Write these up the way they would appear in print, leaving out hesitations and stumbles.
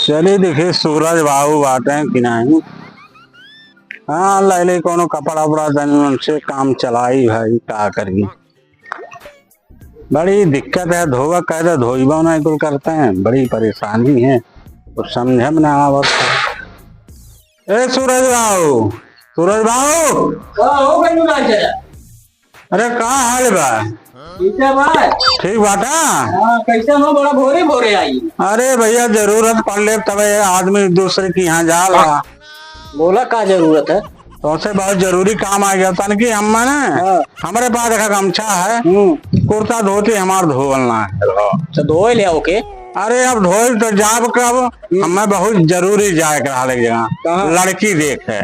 चलिए देखिए सूरज बाबू बाटे कि नहीं। हाँ ले कोनो कपड़ा उपड़ा तन से काम चलाई भाई क्या करिए। बड़ी दिक्कत है धोबा कहते धोइबा नहीं कुल करते हैं बड़ी परेशानी है तो समझे में ना आवत। ए सूरज बाबू सूरज बाबू हो गई। अरे कहाँ हाल बा? ठीक बाटा। कैसे हो बड़ा भोरे भोरे आई? अरे भैया जरूरत पड़ ले तब आदमी दूसरे की यहाँ जाला। बोला का जरूरत है? तो से बहुत जरूरी काम आ गया था कि हम ना हमारे पास देखा गमछा है कुर्ता धोती हमार धोलना है तो धो ले ओके। अरे अब धोए तो जाब कब हमें बहुत जरूरी जाए करा ले जगह लड़की देखे।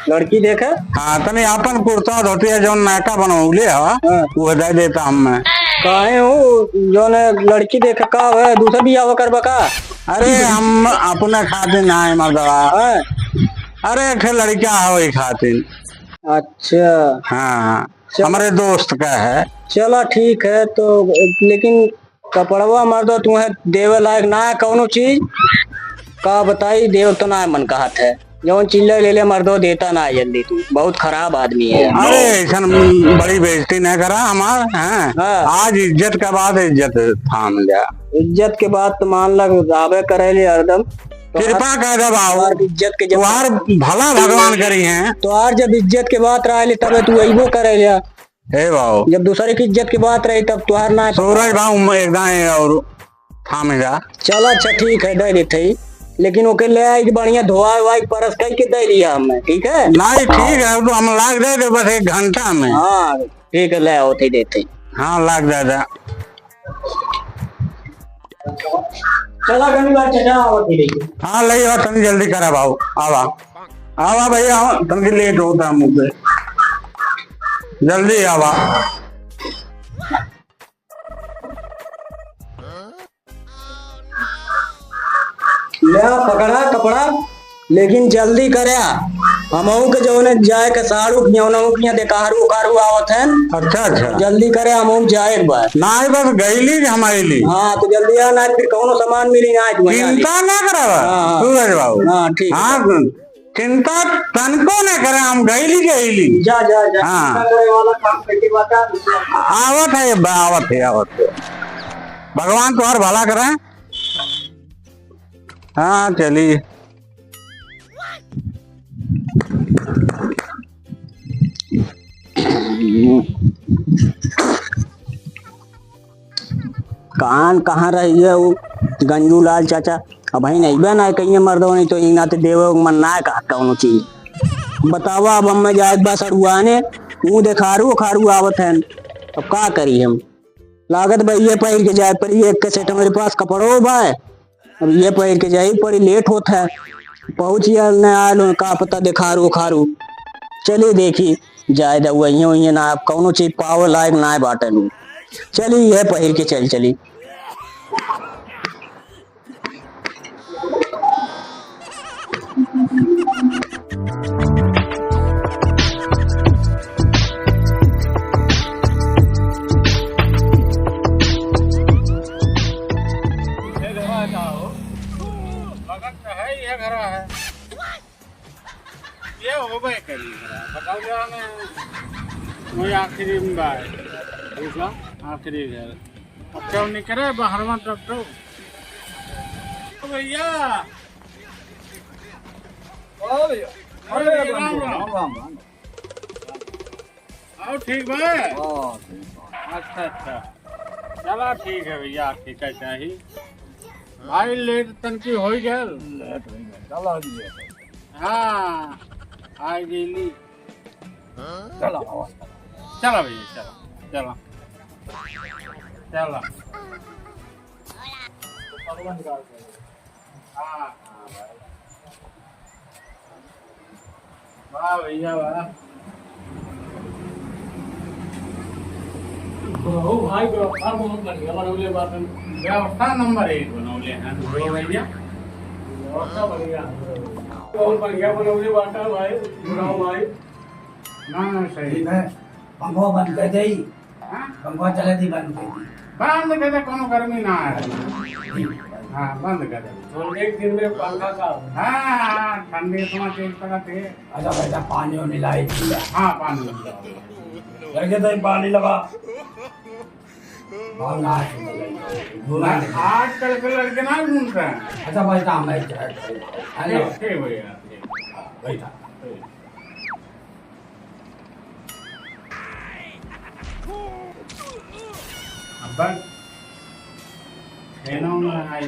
लड़की देखे? हाँ तनी अपन कुर्ता धोती है जो नायका बनौले है वो दे देता हमें। काहे हो जो लड़की देखे का है दूसरा भी आवा करबा का? अरे हम अपने खातिर ना है मर्दवा। अरे खे लड़का है वही खातिर। अच्छा हाँ हमारे दोस्त का है। चला ठीक है तो लेकिन कपड़वा मर्द तुम्हें देवे लायक ना है कौनो चीज का बताई देव तो ना मन कहत है जौन चिल्ला ले ले मर्दो देता ना जल्दी तू बहुत खराब आदमी है। अरे ऐसा बड़ी बेइज्जती नहीं करा हमार है। आज इज्जत के बाद इज्जत थाम लिया। इज्जत के बाद तो मान लग दावे करे ले हरदम कृपा कर दे बाबू इज्जत के तुम्हार भला भगवान करी है तो यार जब इज्जत के बात रहे तब तू अबो करे लिया। हे बाबू जब दूसरे की इज्जत की बात रही तब तुहार ना सूरज बाबू एकदम और थाम जा। चल अच्छा ठीक है दे देते लेकिन ओके ले आई बढ़िया धोआ वाई परस कई के दे लिया हमें ठीक है। नहीं ठीक है तो हम लाग दे बस 1 घंटा में। हाँ ठीक है ले होते देते। हाँ लाग दे चला हाँ ले आओ तनी जल्दी करा बाबू आवा आवा भैया तनी लेट होता है मुझे जल्दी आवा। ले पकड़ा कपड़ा लेकिन जल्दी करे हमहू के जो जाए के साड़ू देखारू उखारू आवत है। अच्छा अच्छा जल्दी करे हमहू जाए एक बार ना बस गईली हमारी। हाँ तो जल्दी आना फिर कौनो सामान मिली ना चिंता ना करा सूरज बाबू। हाँ ठीक हाँ चिंता तनको न करे हम गईली जा जा जा। हाँ आवत है भगवान तुम्हार भला करे। हाँ चलिए कान कहाँ रही है वो गंजू लाल चाचा अब नहीं ना कहीं मर्दो नहीं तो इना तो देव मन ना कहा कौनो चीज बतावा अब हम जाए बस अड़ुआने मुँह देखारू खारू आवत है अब का करी हम लागत भाई ये पहन के जाए पर एक के सेट मेरे पास कपड़ो भाई अब ये पहन के जाए पड़ी लेट होता है पहुंची आयल का पता देखारू खारू चलिए देखी जाए वही ना कौनो चीज पावर लायक ना बाटे चली यह पहन के चली आखिरी आखिरी घर अब क्यों निकले बाहर में तब तो भैया आओ ठीक भाई। अच्छा अच्छा चला ठीक है भैया ठीक है चाहिए भाई लेट तनकी हो गया। हाँ आ गेली चला भैया चला चला वाह भैया वाह भाई बहुत बढ़िया बनौले व्यवस्था नंबर 1 बनौले हैं भैया व्यवस्था बढ़िया बहुत बढ़िया बनौले बाटा भाई भाई ना सही है। पंखा बंद कर दे पंखा चले थी बंद कर दी बंद कर दे कोनो गर्मी ना है। हाँ बंद कर दे। ठंडे के दिन में पंखा का हाँ ठंडे समय तेज पड़ा थे। अच्छा बेटा पानी और मिलाई दिया। हाँ पानी मिला लगे तो पानी लगा आजकल के लड़के ना घूमते हैं। अच्छा बेटा मैं ठीक भैया बैठा बस खेलों में आई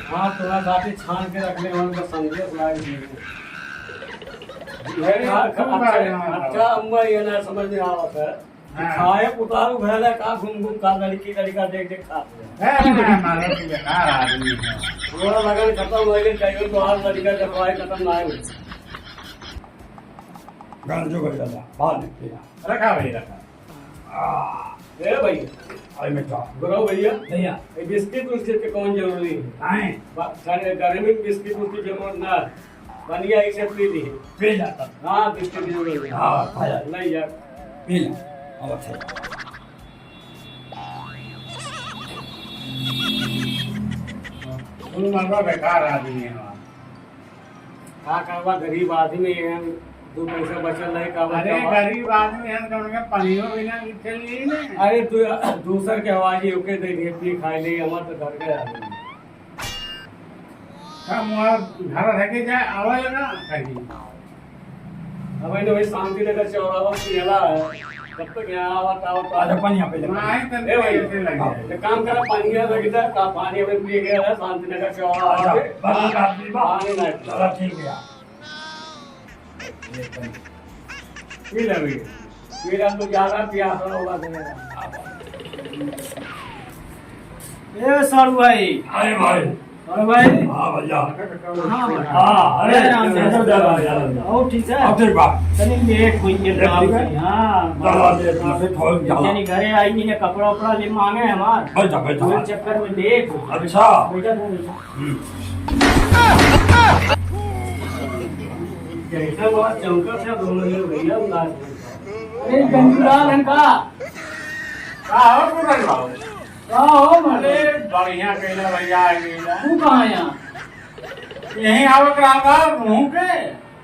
हाँ थोड़ा साथी छान के रखने उनका संदेश लाए अच्छा अम्मा ये ना समझ में आवत है खाए उतारू भैले का घूम घूम का लड़की लड़का देख देख खा बेकार आदमी है थोड़ा लगन खत्म हो गई चाहिए तो आज लड़का का दवाई खत्म ना हो गंजो कर जाता पानी पिया रखा भाई रखा ए भैया आई में का गुरु भैया भैया ये बिस्किट उस्किट के कौन जरूरी है नहीं गर्मी में बिस्किट उसकी जरूरत ना बनिया इसे पी ली पी जाता हाँ बिस्किट जरूरी है हाँ खाया नहीं यार पी ले अब अच्छा तुम मरवा बेकार आदमी है का करवा गरीब आदमी है दो पैसा बचल रहे का अरे गरीब आदमी है तो उनके पनियो बिना चलिए ना अरे तू दूसर के आवाज ही ओके दे दे पी खाई ले हमर तो घर के आदमी हम घर रह के जाए आवे ना कहीं अब इन्हें वही शांति नगर चौराहा पियला है तब तक यहाँ आवत आवत आज पानी पे लगा नहीं तब ऐसे लगे काम करा पानी लगी था का पानी हमें पिए गया है शांति नगर चौराहा पे बस आदमी पानी नहीं चलो ठीक है पी ले भी मेरा तो ज्यादा प्यास होगा ए सारू भाई अरे भाई सारू भाई हाँ भैया हाँ हाँ अरे राम से सब जगह और ठीक है अब ठीक बात तनी लेट हुई है ठीक है? हां चलो देख ना फिर थोड़ा जाओ यानी घरे आई नहीं है कपड़ा उपड़ा ले मांगे हमार बैठा बैठा वो चक्कर में देख अच्छा बेटा तू बैठा। कैसा बहुत चमका था दोनों लोग भैया उदास अरे गंजूलाल इनका आओ पुरन भाव का हो अरे मरे बढ़िया कहला भैया आ गईला तू कहां है यहाँ यहीं आओ करावा मुंह के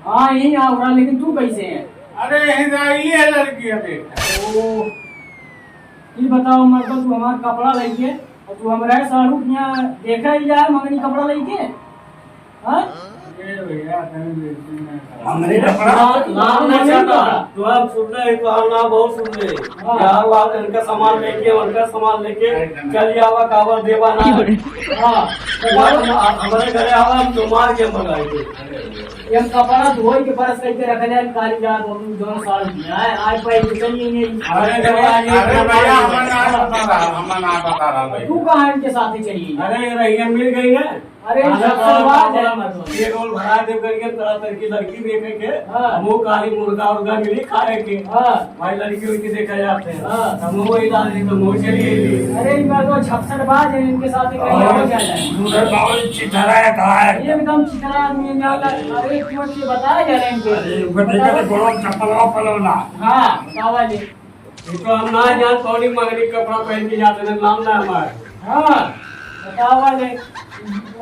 हाँ यहीं आ रहा लेकिन तू कैसे है अरे यहीं आई है लड़की अभी ओ ये बताओ मर्द तू हमारा कपड़ा लेके और तू हमारा सारू यहाँ देखा ही जाए मंगनी कपड़ा लेके हाँ ये भैया कहीं बेइज्जती ना करा। मंगनी कपड़ा नाम नहीं चाहता तो हम सुन रहे तो हम नाम बहुत सुन रहे यार बात इनका सामान लेके उनका सामान लेके चल आवा कावा देवा ना हाँ हमारे घरे आवा हम तो मार के मंगाएंगे ये कपड़ा धोई के बरस करके रख ले काली जात दोनों साल है आज पे चलिए नहीं अरे भैया हमारा ना बता रहा भाई तू कहाँ इनके साथ ही चाहिए अरे रैया मिल गई ना अरे जब से बात है ये रोल भरा दे करके तरह तरह की लड़की देखे के हाँ। हमो काली मुर्गा उर्गा मिली खाए के हाँ भाई लड़की उनकी देखा जाते हैं हाँ। हम वही डाल दी तो मुँह चली अरे इन बार तो छप्परबाज है इनके साथ ही कहीं और क्या जाए दूसरे बाबू चिथरा है कहाँ है ये एकदम चिकना आदमी है यहाँ का अरे क्यों ये बताया जा रहे हैं अरे इनको ऊपर देखा तो गोलों चप्पलों पलोना हाँ बतावा जी ये तो हम ना जान कौन मंगनी कपड़ा पहन के जाते हैं नाम ना हमारे हाँ बतावा ले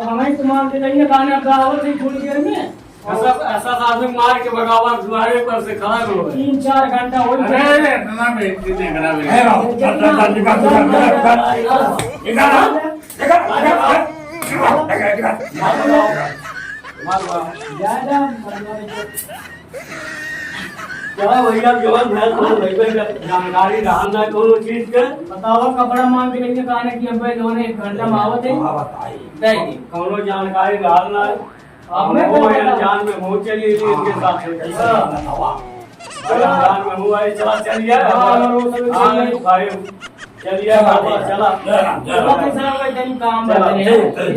हमें तुम्हारे के लिए गाने गावत है थोड़ी देर में ऐसा ऐसा आदमी मार के भगावा तुम्हारे पर से खड़ा हो 3-4 घंटा हो अरे इतना बेइज्जती नहीं करा है भैया ना चल चल चल निकाल क्या भैया जवान भैया जानकारी रहा ना कोनो चीज के बताओ कपड़ा मांग के लेके गाने की अब दोनों 1 घंटा में आवत है नहीं कोनो जानकारी रहा ना हमें वो क्या पता? जान में मुँह चली थी इनके साथ जान में मुँह आई चला चलिए भाई चलिए चला चला कैसा होगा जन काम चला, बदले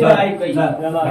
चला, चला